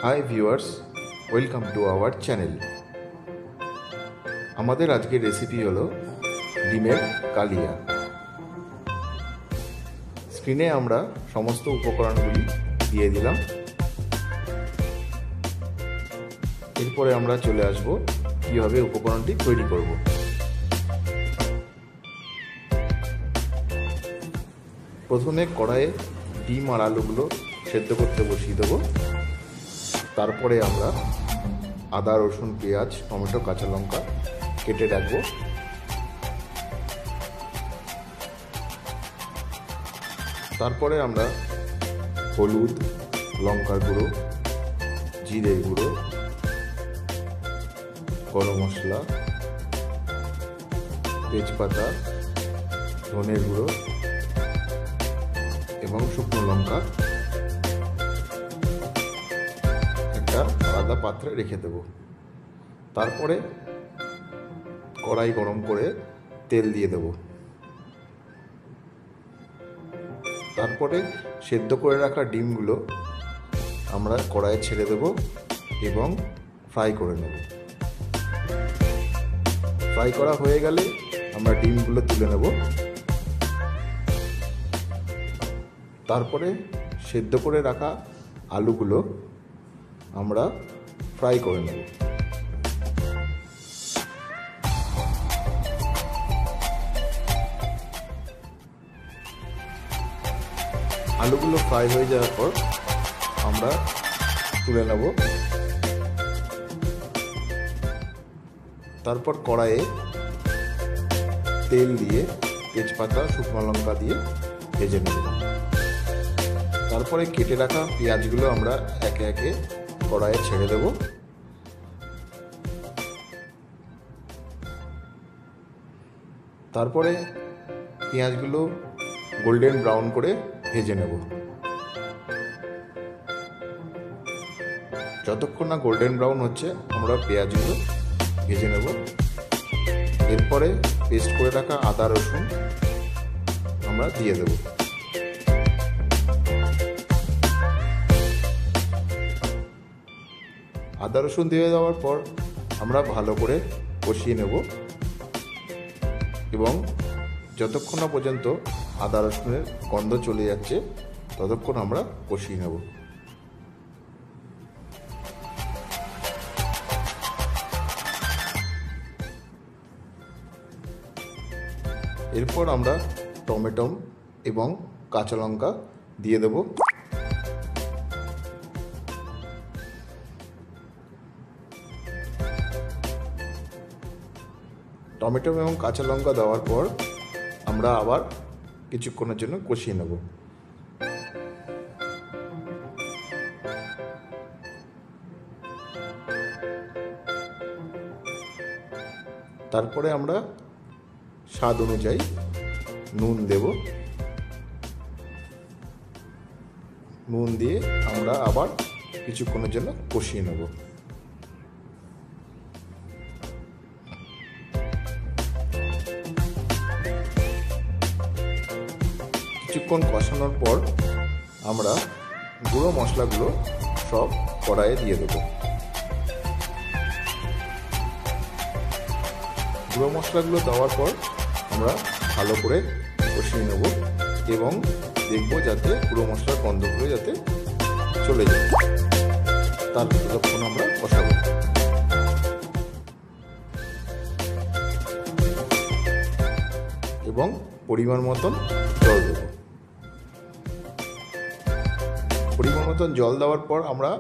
Hi viewers, welcome to our channel. আমাদের আজকের recipe হলো ডিমের কালিয়া। স্ক্রিনে আমরা সমস্ত উপকরণগুলি দিয়ে দিলাম। এরপরে আমরা চলে আসব কীভাবে উপকরণটি তৈরি করব। প্রথমে কড়াইয়ে ডিম আর আলুগুলো সেদ্ধ করতে বসিয়ে দেবো। তারপরে আমরা আদা, রসুন, পেঁয়াজ, টমেটো, কাঁচা লঙ্কা কেটে রাখবো। তারপরে আমরা হলুদ, লঙ্কার গুঁড়ো, জিরে গুঁড়ো, গরম মশলা, তেজপাতা, ধনের গুঁড়ো এবং শুকনো লঙ্কা একটা আলাদা পাত্রে রেখে দেব। তারপরে কড়াই গরম করে তেল দিয়ে দেব। তারপরে সেদ্ধ করে রাখা ডিমগুলো আমরা কড়াইয়ে ছেড়ে দেব এবং ফ্রাই করে নেব। ফ্রাই করা হয়ে গেলে আমরা ডিমগুলো তুলে নেব। তারপরে সেদ্ধ করে রাখা আলুগুলো আমরা ফ্রাই করে নেব। আলুগুলো ফ্রাই হয়ে যাওয়ার পর আমরা তুলে নেব। তারপর কড়াইয়ে তেল দিয়ে তেজপাতা, শুকনো লঙ্কা দিয়ে ভেজে নেব। তারপরে কেটে রাখা পেঁয়াজগুলো আমরা একে একে কড়াইয়ে ছেড়ে দেব। তারপরে পেঁয়াজগুলো গোল্ডেন ব্রাউন করে ভেজে নেব। যতক্ষণ না গোল্ডেন ব্রাউন হচ্ছে আমরা পেঁয়াজগুলো ভেজে নেব। এরপরে পেস্ট করে রাখা আদা, রসুন আমরা দিয়ে দেব। আদা রসুন দিয়ে দেওয়ার পর আমরা ভালো করে কষিয়ে নেব এবং যতক্ষণ না পর্যন্ত আদা রসুনের গন্ধ চলে যাচ্ছে ততক্ষণ আমরা কষিয়ে নেব। এরপর আমরা টমেটো এবং কাঁচা লঙ্কা দিয়ে দেব। টমেটো এবং কাঁচা লঙ্কা দেওয়ার পর আমরা আবার কিছুক্ষণের জন্য কষিয়ে নেব। তারপরে আমরা স্বাদ অনুযায়ী নুন দেব। নুন দিয়ে আমরা আবার কিছুক্ষণের জন্য কষিয়ে নেব। কিছুক্ষণ কষানোর পর আমরা গুঁড়ো মশলাগুলো সব কড়াইয়ে দিয়ে দেব। গুঁড়ো মশলাগুলো দেওয়ার পর আমরা ভালো করে কষিয়ে নেব এবং দেখব যাতে গুঁড়ো মশলার গন্ধগুলো যাতে চলে যায়। তারপর ততক্ষণ আমরা কষাবো এবং পরিমাণ মতন জল দেব। পরিমাণ মতন জল দেওয়ার পর আমরা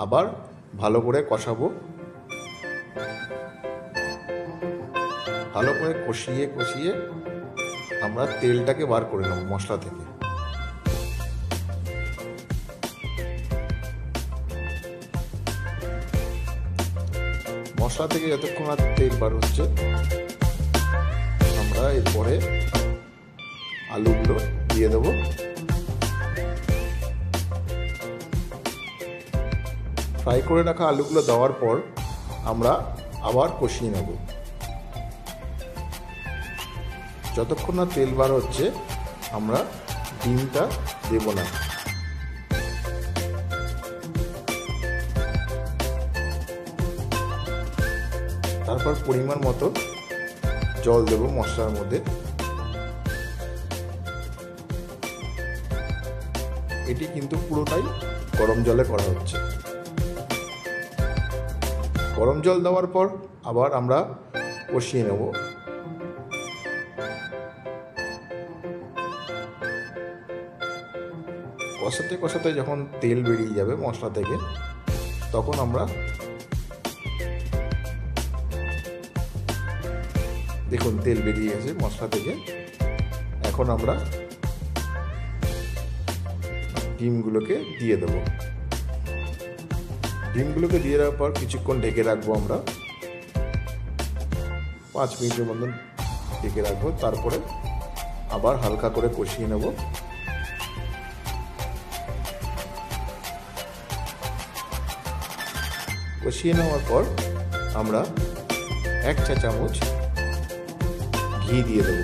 আবার ভালো করে কষাবো। ভালো করে কষিয়ে কষিয়ে আমরা তেলটাকে বার করে নেব মশলা থেকে। মশলা থেকে যতক্ষণ আর তেল বার হচ্ছে আমরা এরপরে আলুগুলো দিয়ে দেব। ফ্রাই করে রাখা আলুগুলো দেওয়ার পর আমরা আবার কষিয়ে নেব। যতক্ষণ না তেল বার হচ্ছে আমরা ডিমটা দেব না। তারপর পরিমাণ মতো জল দেব মশলার মধ্যে। এটি কিন্তু পুরোটাই গরম জলে করা হচ্ছে। গরম জল দেওয়ার পর আবার আমরা কষিয়ে নেব। কষাতে কষাতে যখন তেল বেরিয়ে যাবে মশলা থেকে, তখন আমরা দেখুন তেল বেরিয়ে গেছে মশলা থেকে। এখন আমরা ডিমগুলোকে দিয়ে দেব। ডিমগুলোকে দিয়ে দেওয়ার পর কিছুক্ষণ ঢেকে রাখবো আমরা, 5 মিনিটের মতন ঢেকে রাখবো। তারপরে আবার হালকা করে কষিয়ে নেব। কষিয়ে নেওয়ার পর আমরা 1 চা চামচ ঘি দিয়ে দেব।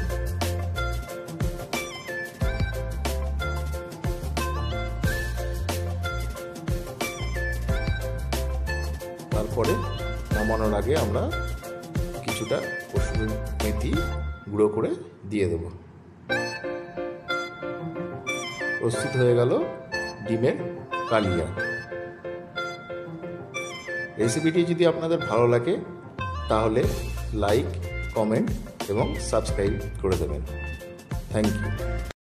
তারপরে নামানোর আগে আমরা কিছুটা কসুরি মেথি গুঁড়ো করে দিয়ে দেব। প্রস্তুত হয়ে গেল ডিমের কালিয়া। রেসিপিটি যদি আপনাদের ভালো লাগে তাহলে লাইক, কমেন্ট এবং সাবস্ক্রাইব করে দেবেন। Thank you.